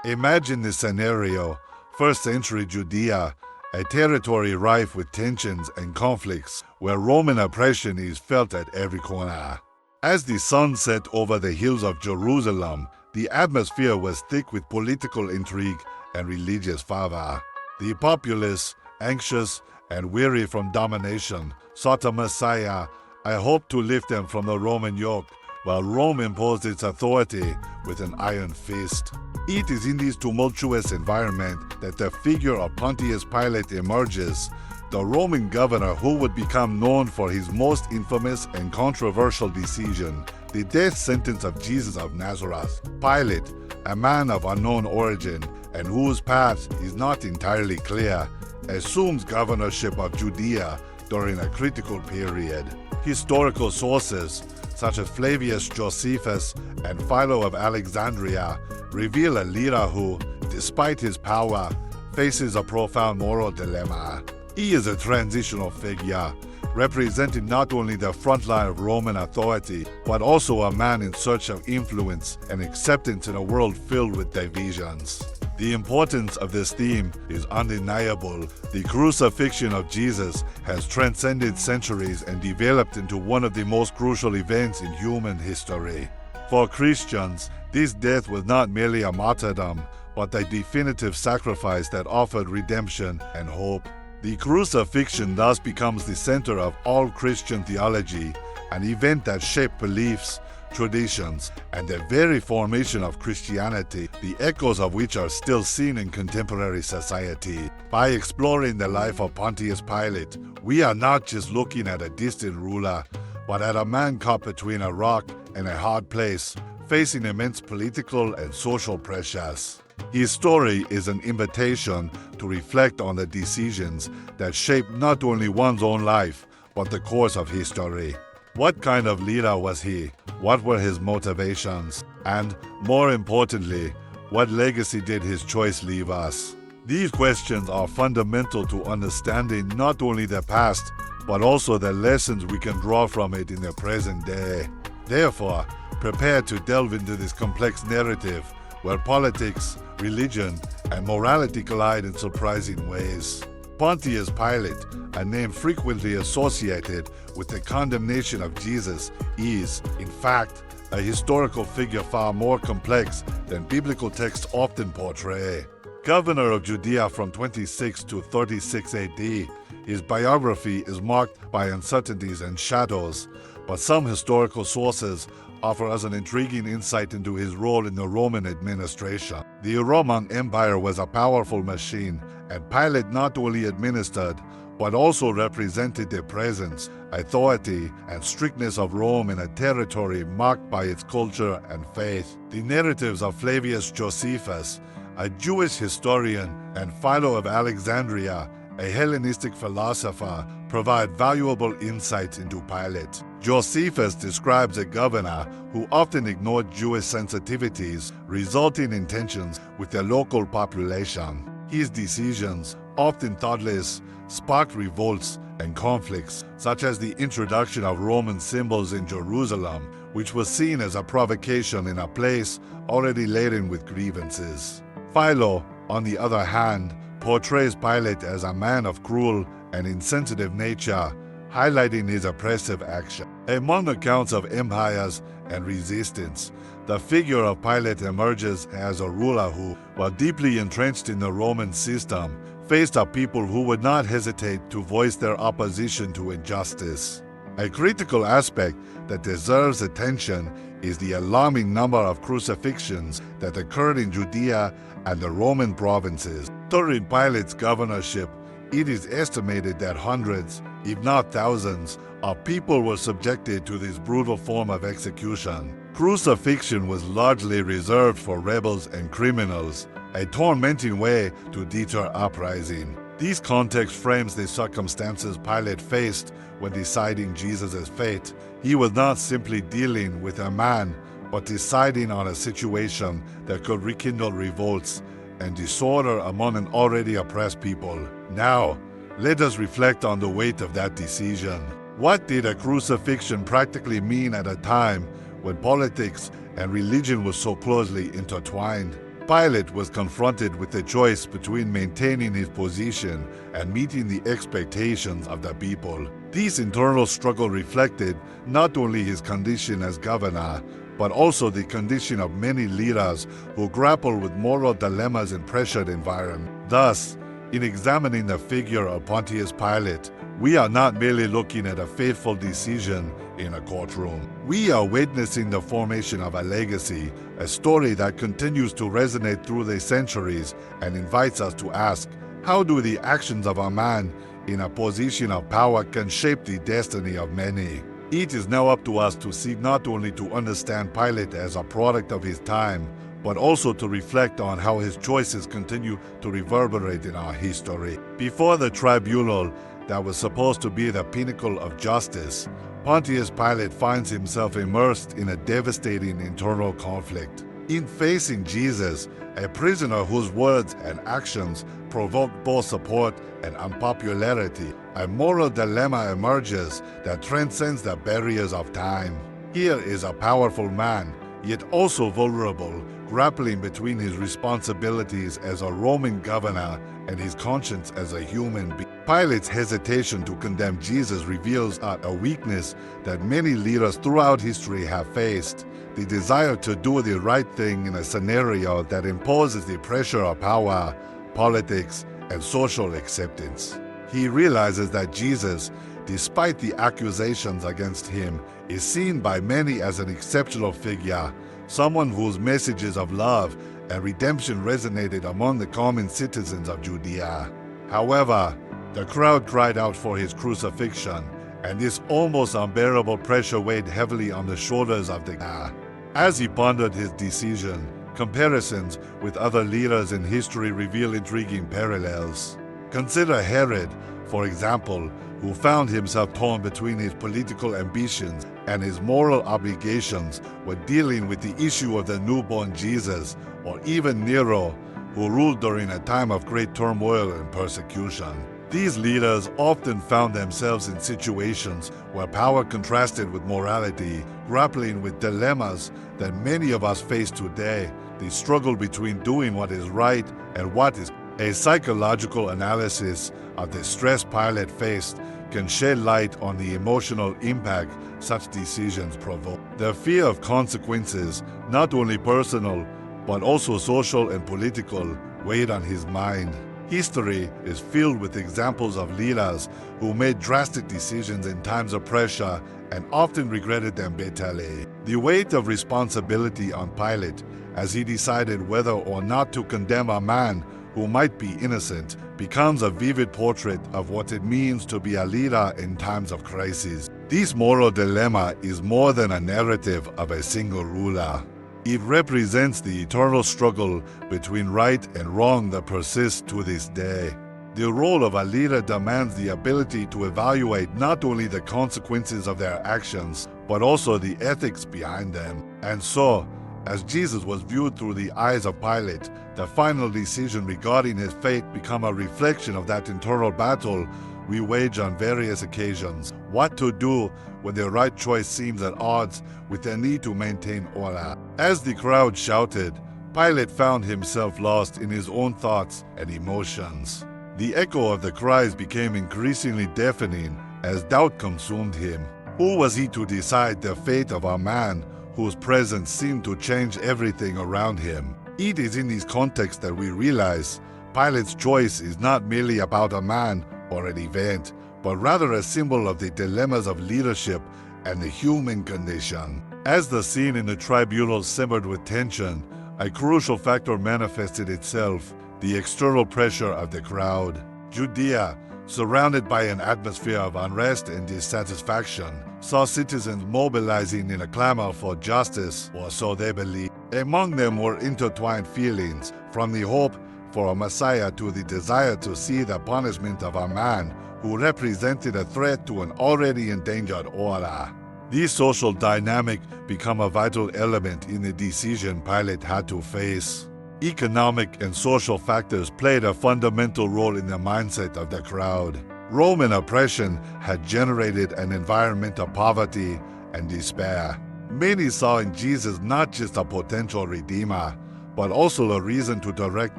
Imagine this scenario: first century Judea, a territory rife with tensions and conflicts, where Roman oppression is felt at every corner. As the sun set over the hills of Jerusalem, the atmosphere was thick with political intrigue and religious fervor. The populace, anxious and weary from domination, sought a Messiah, a hope to lift them from the Roman yoke, while Rome imposed its authority with an iron fist. It is in this tumultuous environment that the figure of Pontius Pilate emerges, the Roman governor who would become known for his most infamous and controversial decision, the death sentence of Jesus of Nazareth. Pilate, a man of unknown origin and whose path is not entirely clear, assumes governorship of Judea during a critical period. Historical sources, such as Flavius Josephus and Philo of Alexandria, reveal a leader who, despite his power, faces a profound moral dilemma. He is a transitional figure, representing not only the front line of Roman authority, but also a man in search of influence and acceptance in a world filled with divisions. The importance of this theme is undeniable. The crucifixion of Jesus has transcended centuries and developed into one of the most crucial events in human history. For Christians, this death was not merely a martyrdom, but a definitive sacrifice that offered redemption and hope. The crucifixion thus becomes the center of all Christian theology, an event that shaped beliefs, traditions, and the very formation of Christianity, the echoes of which are still seen in contemporary society. By exploring the life of Pontius Pilate, we are not just looking at a distant ruler, but at a man caught between a rock and a hard place, facing immense political and social pressures. His story is an invitation to reflect on the decisions that shape not only one's own life, but the course of history. What kind of leader was he? What were his motivations? And, more importantly, what legacy did his choice leave us? These questions are fundamental to understanding not only the past, but also the lessons we can draw from it in the present day. Therefore, prepare to delve into this complex narrative where politics, religion, and morality collide in surprising ways. Pontius Pilate, a name frequently associated with the condemnation of Jesus, is, in fact, a historical figure far more complex than biblical texts often portray. Governor of Judea from 26 to 36 AD, his biography is marked by uncertainties and shadows, but some historical sources offer us an intriguing insight into his role in the Roman administration. The Roman Empire was a powerful machine, and Pilate not only administered, but also represented the presence, authority, and strictness of Rome in a territory marked by its culture and faith. The narratives of Flavius Josephus, a Jewish historian, and Philo of Alexandria, a Hellenistic philosopher, provide valuable insights into Pilate. Josephus describes a governor who often ignored Jewish sensitivities, resulting in tensions with the local population. His decisions, often thoughtless, sparked revolts and conflicts, such as the introduction of Roman symbols in Jerusalem, which was seen as a provocation in a place already laden with grievances. Philo, on the other hand, portrays Pilate as a man of cruel and insensitive nature, highlighting his oppressive action. Among accounts of empires and resistance, the figure of Pilate emerges as a ruler who, while deeply entrenched in the Roman system, faced a people who would not hesitate to voice their opposition to injustice. A critical aspect that deserves attention is the alarming number of crucifixions that occurred in Judea and the Roman provinces. During Pilate's governorship, it is estimated that hundreds, if not thousands, of people were subjected to this brutal form of execution. Crucifixion was largely reserved for rebels and criminals, a tormenting way to deter uprising. This context frames the circumstances Pilate faced when deciding Jesus' fate. He was not simply dealing with a man, but deciding on a situation that could rekindle revolts and disorder among an already oppressed people. Now, let us reflect on the weight of that decision. What did a crucifixion practically mean at a time when politics and religion were so closely intertwined? Pilate was confronted with the choice between maintaining his position and meeting the expectations of the people. This internal struggle reflected not only his condition as governor, but also the condition of many leaders who grapple with moral dilemmas in pressured environments. Thus, in examining the figure of Pontius Pilate, we are not merely looking at a fateful decision in a courtroom. We are witnessing the formation of a legacy, a story that continues to resonate through the centuries and invites us to ask, how do the actions of a man in a position of power can shape the destiny of many? It is now up to us to seek not only to understand Pilate as a product of his time, but also to reflect on how his choices continue to reverberate in our history. Before the tribunal that was supposed to be the pinnacle of justice, Pontius Pilate finds himself immersed in a devastating internal conflict. In facing Jesus, a prisoner whose words and actions provoked both support and unpopularity, a moral dilemma emerges that transcends the barriers of time. Here is a powerful man, yet also vulnerable, grappling between his responsibilities as a Roman governor and his conscience as a human being. Pilate's hesitation to condemn Jesus reveals a weakness that many leaders throughout history have faced: the desire to do the right thing in a scenario that imposes the pressure of power, politics, and social acceptance. He realizes that Jesus, despite the accusations against him, is seen by many as an exceptional figure, someone whose messages of love and redemption resonated among the common citizens of Judea. However, the crowd cried out for his crucifixion, and this almost unbearable pressure weighed heavily on the shoulders of the governor. As he pondered his decision, comparisons with other leaders in history reveal intriguing parallels. Consider Herod, for example, who found himself torn between his political ambitions and his moral obligations when dealing with the issue of the newborn Jesus, or even Nero, who ruled during a time of great turmoil and persecution. These leaders often found themselves in situations where power contrasted with morality, grappling with dilemmas that many of us face today: the struggle between doing what is right and what is. A psychological analysis of the stress Pilate faced can shed light on the emotional impact such decisions provoke. The fear of consequences, not only personal, but also social and political, weighed on his mind. History is filled with examples of leaders who made drastic decisions in times of pressure and often regretted them bitterly. The weight of responsibility on Pilate as he decided whether or not to condemn a man who might be innocent becomes a vivid portrait of what it means to be a leader in times of crisis. This moral dilemma is more than a narrative of a single ruler. It represents the eternal struggle between right and wrong that persists to this day. The role of a leader demands the ability to evaluate not only the consequences of their actions, but also the ethics behind them. And so, as Jesus was viewed through the eyes of Pilate, the final decision regarding his fate became a reflection of that internal battle we wage on various occasions. What to do when the right choice seems at odds with the need to maintain order. As the crowd shouted, Pilate found himself lost in his own thoughts and emotions. The echo of the cries became increasingly deafening as doubt consumed him. Who was he to decide the fate of a man whose presence seemed to change everything around him? It is in this context that we realize Pilate's choice is not merely about a man or an event, but rather a symbol of the dilemmas of leadership and the human condition. As the scene in the tribunal simmered with tension, a crucial factor manifested itself: the external pressure of the crowd. Judea, surrounded by an atmosphere of unrest and dissatisfaction, saw citizens mobilizing in a clamor for justice, or so they believed. Among them were intertwined feelings, from the hope for a Messiah to the desire to see the punishment of a man who represented a threat to an already endangered order. This social dynamic became a vital element in the decision Pilate had to face. Economic and social factors played a fundamental role in the mindset of the crowd. Roman oppression had generated an environment of poverty and despair. Many saw in Jesus not just a potential redeemer, but also a reason to direct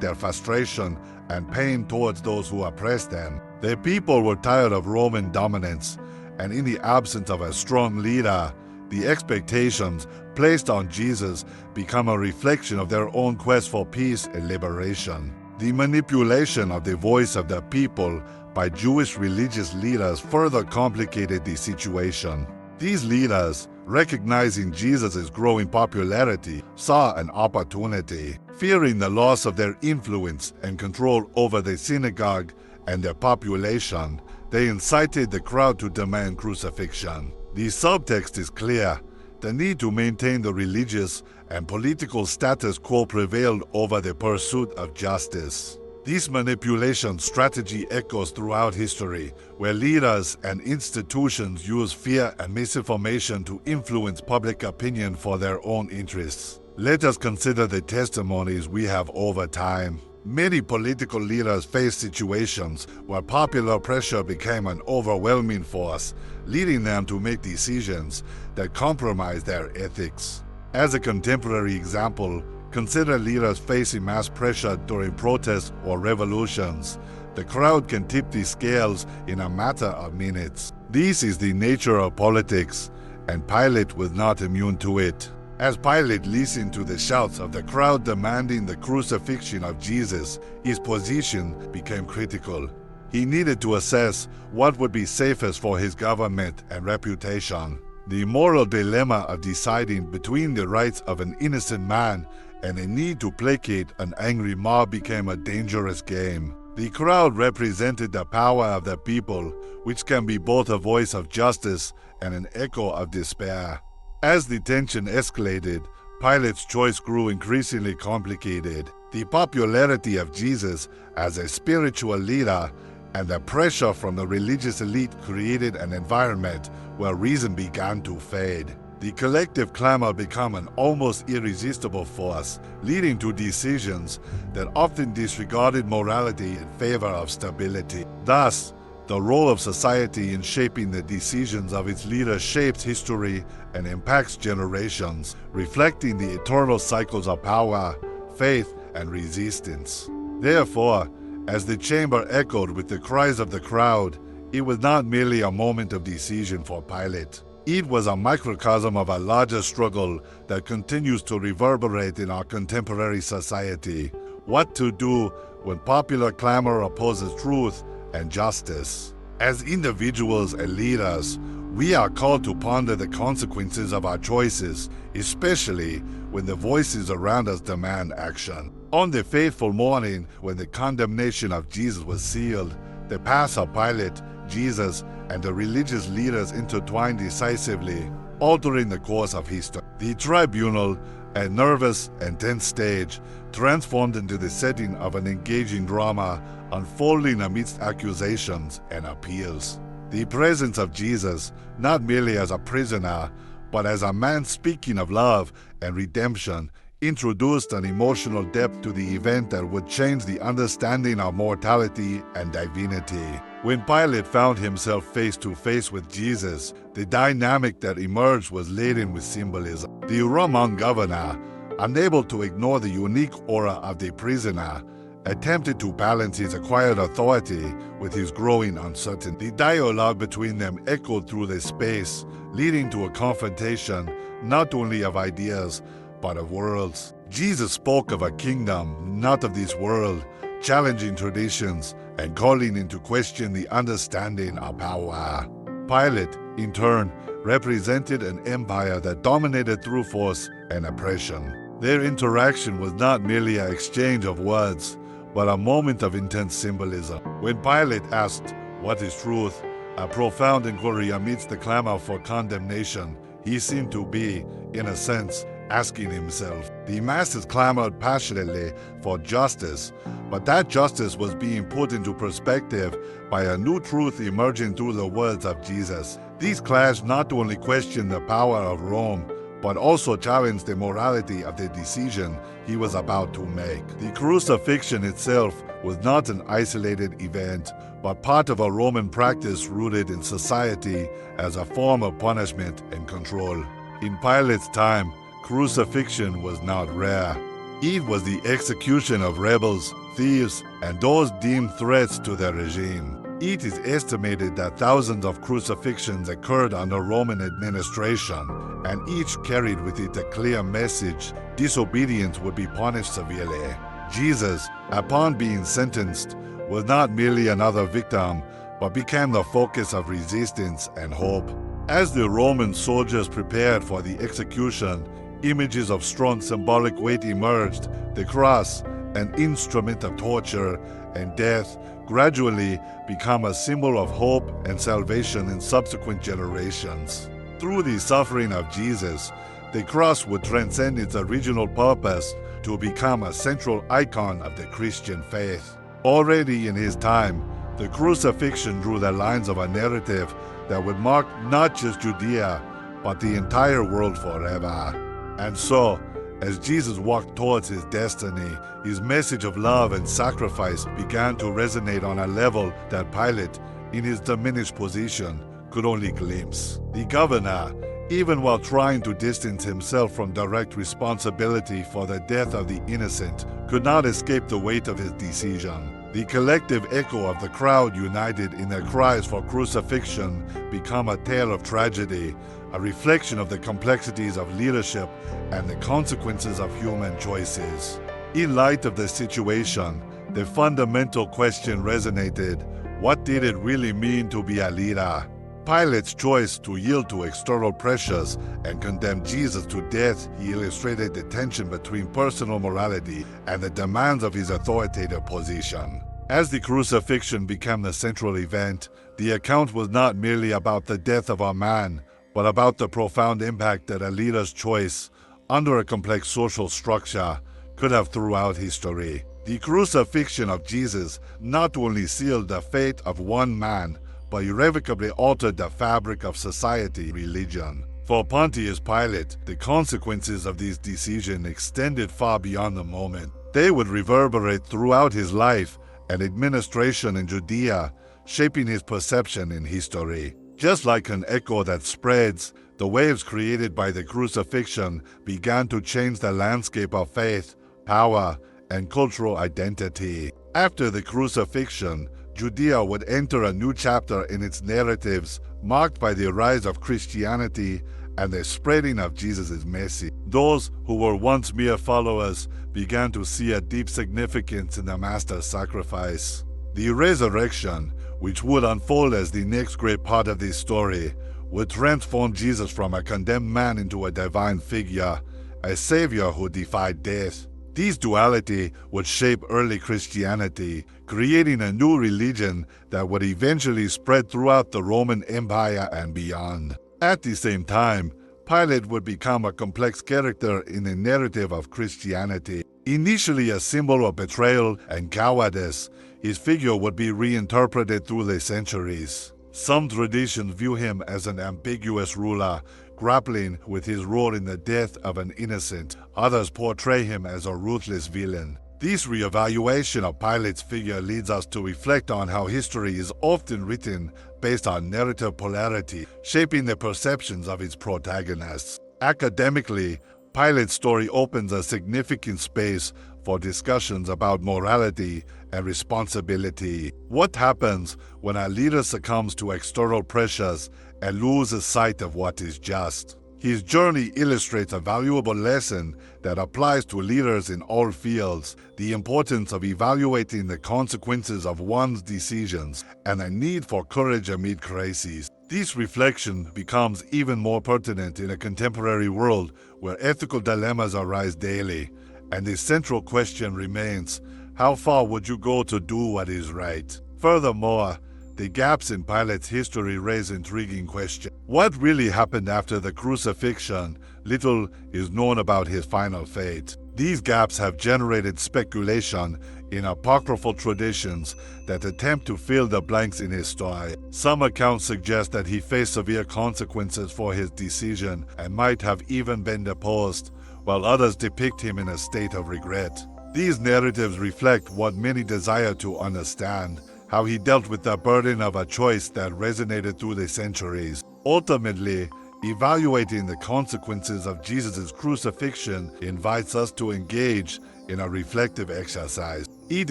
their frustration and pain towards those who oppressed them. The people were tired of Roman dominance, and in the absence of a strong leader, the expectations placed on Jesus become a reflection of their own quest for peace and liberation. The manipulation of the voice of the people by Jewish religious leaders further complicated the situation. These leaders, recognizing Jesus' growing popularity, saw an opportunity. Fearing the loss of their influence and control over the synagogue and their population, they incited the crowd to demand crucifixion. The subtext is clear. The need to maintain the religious and political status quo prevailed over the pursuit of justice. This manipulation strategy echoes throughout history, where leaders and institutions use fear and misinformation to influence public opinion for their own interests. Let us consider the testimonies we have over time. Many political leaders faced situations where popular pressure became an overwhelming force, leading them to make decisions that compromise their ethics. As a contemporary example, consider leaders facing mass pressure during protests or revolutions. The crowd can tip the scales in a matter of minutes. This is the nature of politics, and Pilate was not immune to it. As Pilate listened to the shouts of the crowd demanding the crucifixion of Jesus, his position became critical. He needed to assess what would be safest for his government and reputation. The moral dilemma of deciding between the rights of an innocent man and a need to placate an angry mob became a dangerous game. The crowd represented the power of the people, which can be both a voice of justice and an echo of despair. As the tension escalated, Pilate's choice grew increasingly complicated. The popularity of Jesus as a spiritual leader and the pressure from the religious elite created an environment where reason began to fade. The collective clamor became an almost irresistible force, leading to decisions that often disregarded morality in favor of stability. Thus, the role of society in shaping the decisions of its leaders shapes history and impacts generations, reflecting the eternal cycles of power, faith, and resistance. Therefore, as the chamber echoed with the cries of the crowd, it was not merely a moment of decision for Pilate. It was a microcosm of a larger struggle that continues to reverberate in our contemporary society. What to do when popular clamor opposes truth and justice. As individuals and leaders, we are called to ponder the consequences of our choices, especially when the voices around us demand action. On the fateful morning when the condemnation of Jesus was sealed, the paths of Pilate, Jesus, and the religious leaders intertwined decisively, altering the course of history. The tribunal, a nervous and tense stage, transformed into the setting of an engaging drama unfolding amidst accusations and appeals. The presence of Jesus, not merely as a prisoner, but as a man speaking of love and redemption, introduced an emotional depth to the event that would change the understanding of mortality and divinity. When Pilate found himself face to face with Jesus, the dynamic that emerged was laden with symbolism. The Roman governor, unable to ignore the unique aura of the prisoner, attempted to balance his acquired authority with his growing uncertainty. The dialogue between them echoed through the space, leading to a confrontation not only of ideas, but of worlds. Jesus spoke of a kingdom not of this world, challenging traditions and calling into question the understanding of power. Pilate, in turn, represented an empire that dominated through force and oppression. Their interaction was not merely an exchange of words, but a moment of intense symbolism. When Pilate asked, "What is truth?" a profound inquiry amidst the clamor for condemnation, he seemed to be, in a sense, asking himself. The masses clamored passionately for justice, but that justice was being put into perspective by a new truth emerging through the words of Jesus. These clash not only questioned the power of Rome, but also challenged the morality of the decision he was about to make. The crucifixion itself was not an isolated event, but part of a Roman practice rooted in society as a form of punishment and control. In Pilate's time, crucifixion was not rare. It was the execution of rebels, thieves, and those deemed threats to the regime. It is estimated that thousands of crucifixions occurred under Roman administration, and each carried with it a clear message: disobedience would be punished severely. Jesus, upon being sentenced, was not merely another victim, but became the focus of resistance and hope. As the Roman soldiers prepared for the execution, images of strong symbolic weight emerged. The cross, an instrument of torture and death, gradually became a symbol of hope and salvation in subsequent generations. Through the suffering of Jesus, the cross would transcend its original purpose to become a central icon of the Christian faith. Already in his time, the crucifixion drew the lines of a narrative that would mark not just Judea, but the entire world forever. And so, as Jesus walked towards his destiny, his message of love and sacrifice began to resonate on a level that Pilate, in his diminished position, could only glimpse. The governor, even while trying to distance himself from direct responsibility for the death of the innocent, could not escape the weight of his decision. The collective echo of the crowd united in their cries for crucifixion became a tale of tragedy, a reflection of the complexities of leadership and the consequences of human choices. In light of the situation, the fundamental question resonated: what did it really mean to be a leader? Pilate's choice to yield to external pressures and condemn Jesus to death illustrated the tension between personal morality and the demands of his authoritative position. As the crucifixion became the central event, the account was not merely about the death of a man, but about the profound impact that a leader's choice, under a complex social structure, could have throughout history. The crucifixion of Jesus not only sealed the fate of one man, but irrevocably altered the fabric of society, religion. For Pontius Pilate, the consequences of this decision extended far beyond the moment. They would reverberate throughout his life and administration in Judea, shaping his perception in history. Just like an echo that spreads, the waves created by the crucifixion began to change the landscape of faith, power, and cultural identity. After the crucifixion, Judea would enter a new chapter in its narratives, marked by the rise of Christianity and the spreading of Jesus' message. Those who were once mere followers began to see a deep significance in the Master's sacrifice. The resurrection, which would unfold as the next great part of this story, would transform Jesus from a condemned man into a divine figure, a savior who defied death. This duality would shape early Christianity, creating a new religion that would eventually spread throughout the Roman Empire and beyond. At the same time, Pilate would become a complex character in the narrative of Christianity. Initially a symbol of betrayal and cowardice, his figure would be reinterpreted through the centuries. Some traditions view him as an ambiguous ruler, grappling with his role in the death of an innocent. Others portray him as a ruthless villain. This reevaluation of Pilate's figure leads us to reflect on how history is often written based on narrative polarity, shaping the perceptions of its protagonists. Academically, Pilate's story opens a significant space for discussions about morality and responsibility. What happens when a leader succumbs to external pressures and loses sight of what is just? His journey illustrates a valuable lesson that applies to leaders in all fields: the importance of evaluating the consequences of one's decisions and the need for courage amid crises. This reflection becomes even more pertinent in a contemporary world where ethical dilemmas arise daily, and the central question remains: how far would you go to do what is right? Furthermore, the gaps in Pilate's history raise intriguing questions. What really happened after the crucifixion? Little is known about his final fate. These gaps have generated speculation in apocryphal traditions that attempt to fill the blanks in his story. Some accounts suggest that he faced severe consequences for his decision and might have even been deposed, while others depict him in a state of regret. These narratives reflect what many desire to understand: how he dealt with the burden of a choice that resonated through the centuries. Ultimately, Evaluating the consequences of Jesus' crucifixion invites us to engage in a reflective exercise. It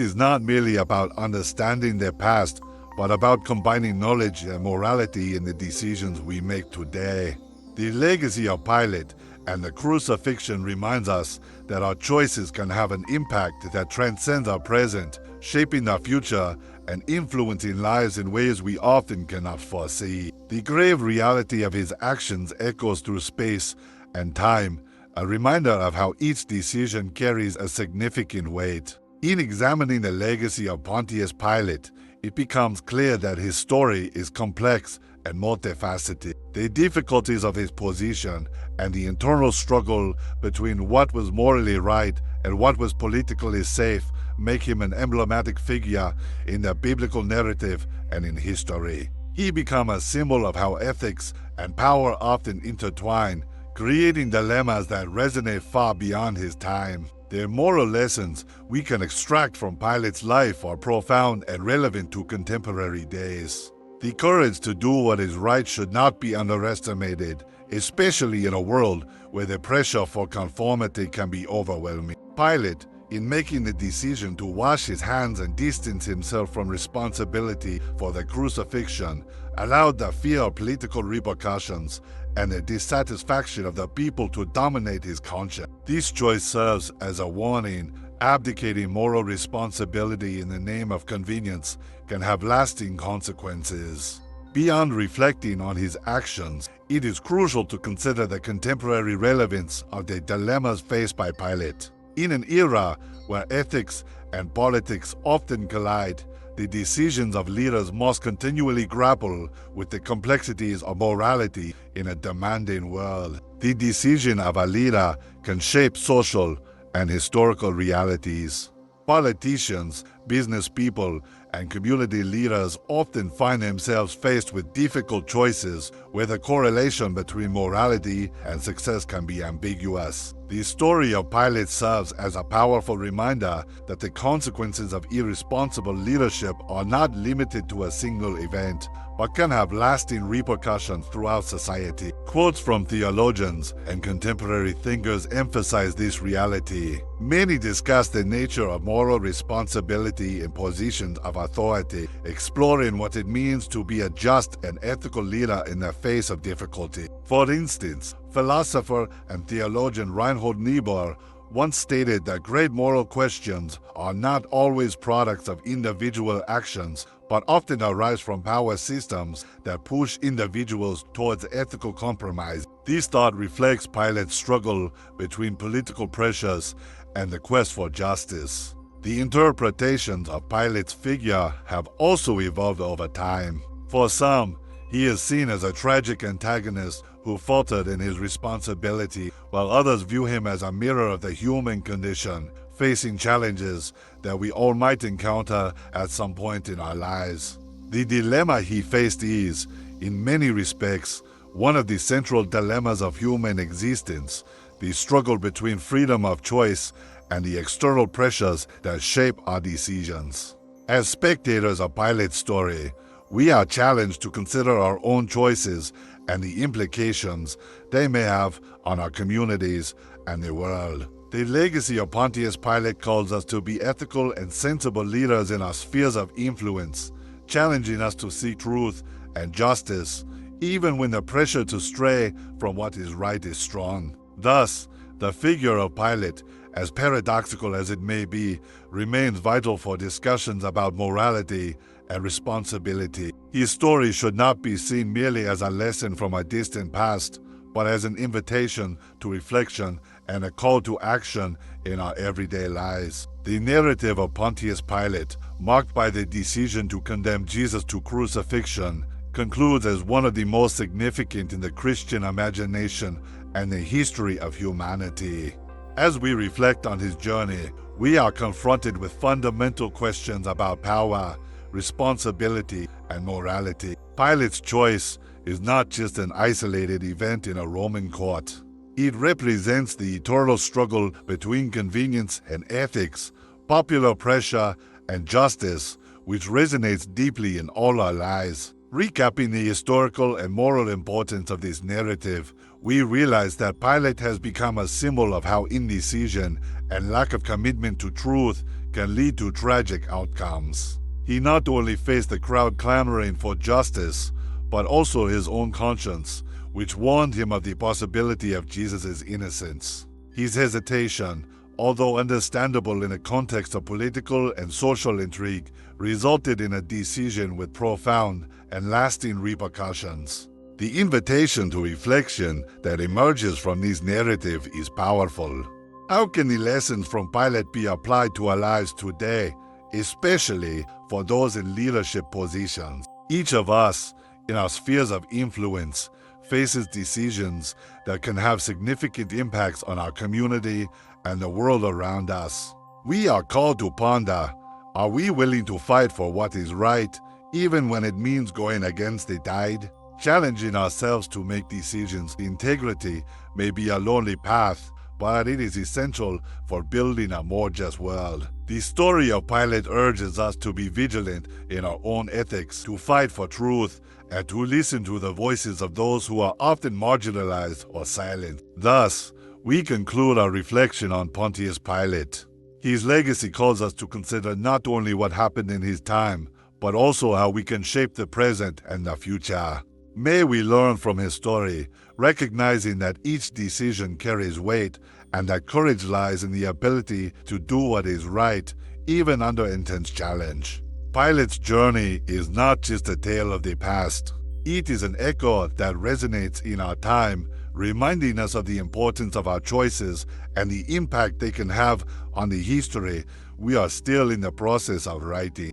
is not merely about understanding their past, but about combining knowledge and morality in the decisions we make today. The legacy of Pilate and the crucifixion reminds us that our choices can have an impact that transcends our present, shaping our future and influencing lives in ways we often cannot foresee. The grave reality of his actions echoes through space and time, a reminder of how each decision carries a significant weight. In examining the legacy of Pontius Pilate, it becomes clear that his story is complex and multifaceted. The difficulties of his position and the internal struggle between what was morally right and what was politically safe make him an emblematic figure in the biblical narrative and in history. He becomes a symbol of how ethics and power often intertwine, creating dilemmas that resonate far beyond his time. The moral lessons we can extract from Pilate's life are profound and relevant to contemporary days. The courage to do what is right should not be underestimated, especially in a world where the pressure for conformity can be overwhelming. Pilate, in making the decision to wash his hands and distance himself from responsibility for the crucifixion, allowed the fear of political repercussions and the dissatisfaction of the people to dominate his conscience. This choice serves as a warning. Abdicating moral responsibility in the name of convenience can have lasting consequences. Beyond reflecting on his actions, it is crucial to consider the contemporary relevance of the dilemmas faced by Pilate. In an era where ethics and politics often collide, the decisions of leaders must continually grapple with the complexities of morality in a demanding world. The decision of a leader can shape social and historical realities. Politicians, business people, and community leaders often find themselves faced with difficult choices where the correlation between morality and success can be ambiguous. The story of Pilate serves as a powerful reminder that the consequences of irresponsible leadership are not limited to a single event, but can have lasting repercussions throughout society. Quotes from theologians and contemporary thinkers emphasize this reality. Many discuss the nature of moral responsibility in positions of authority, exploring what it means to be a just and ethical leader in the face of difficulty. For instance, philosopher and theologian Reinhold Niebuhr once stated that great moral questions are not always products of individual actions, but often arise from power systems that push individuals towards ethical compromise. This thought reflects Pilate's struggle between political pressures and the quest for justice. The interpretations of Pilate's figure have also evolved over time. For some, he is seen as a tragic antagonist who faltered in his responsibility, while others view him as a mirror of the human condition, facing challenges that we all might encounter at some point in our lives. The dilemma he faced is, in many respects, one of the central dilemmas of human existence, the struggle between freedom of choice and the external pressures that shape our decisions. As spectators of Pilate's story, we are challenged to consider our own choices and the implications they may have on our communities and the world. The legacy of Pontius Pilate calls us to be ethical and sensible leaders in our spheres of influence, challenging us to seek truth and justice, even when the pressure to stray from what is right is strong. Thus, the figure of Pilate, as paradoxical as it may be, remains vital for discussions about morality and responsibility. His story should not be seen merely as a lesson from a distant past, but as an invitation to reflection and a call to action in our everyday lives. The narrative of Pontius Pilate, marked by the decision to condemn Jesus to crucifixion, concludes as one of the most significant in the Christian imagination and the history of humanity. As we reflect on his journey, we are confronted with fundamental questions about power, responsibility, and morality. Pilate's choice is not just an isolated event in a Roman court. It represents the eternal struggle between convenience and ethics, popular pressure and justice, which resonates deeply in all our lives. Recapping the historical and moral importance of this narrative, we realize that Pilate has become a symbol of how indecision and lack of commitment to truth can lead to tragic outcomes. He not only faced the crowd clamoring for justice, but also his own conscience, which warned him of the possibility of Jesus' innocence. His hesitation, although understandable in a context of political and social intrigue, resulted in a decision with profound and lasting repercussions. The invitation to reflection that emerges from this narrative is powerful. How can the lessons from Pilate be applied to our lives today, especially for those in leadership positions? Each of us, in our spheres of influence, faces decisions that can have significant impacts on our community and the world around us. We are called to ponder, are we willing to fight for what is right, even when it means going against the tide? Challenging ourselves to make decisions with integrity may be a lonely path, but it is essential for building a more just world. The story of Pilate urges us to be vigilant in our own ethics, to fight for truth, and to listen to the voices of those who are often marginalized or silenced. Thus, we conclude our reflection on Pontius Pilate. His legacy calls us to consider not only what happened in his time, but also how we can shape the present and the future. May we learn from his story, recognizing that each decision carries weight and that courage lies in the ability to do what is right, even under intense challenge. Pilate's journey is not just a tale of the past. It is an echo that resonates in our time, reminding us of the importance of our choices and the impact they can have on the history we are still in the process of writing.